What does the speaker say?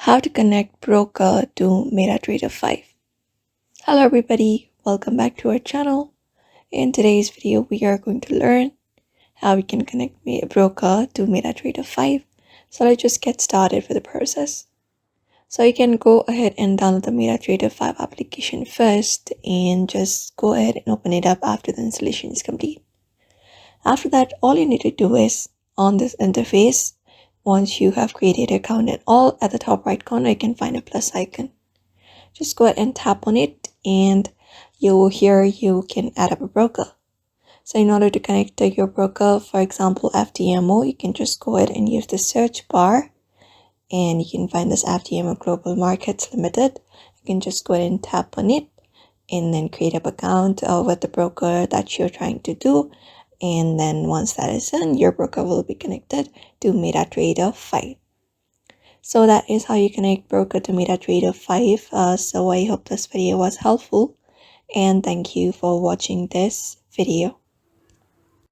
How to connect broker to MetaTrader 5. Hello everybody, welcome back to our channel. In today's video, we are going to learn how we can connect broker to MetaTrader 5. So let's just get started with the process. So you can go ahead and download the MetaTrader 5 application first and just go ahead and open it up after the installation is complete. After that, all you need to do is on this interface, once you have created an account and all, at the top right corner, you can find a plus icon. Just go ahead and tap on it and you can add up a broker. So in order to connect to your broker, for example, FTMO, you can just go ahead and use the search bar and you can find this FTMO Global Markets Limited. You can just go ahead and tap on it and then create an account with the broker that you're trying to do. And then once that is done, your broker will be connected to MetaTrader 5. So that is how you connect broker to MetaTrader 5. So I hope this video was helpful and thank you for watching this video.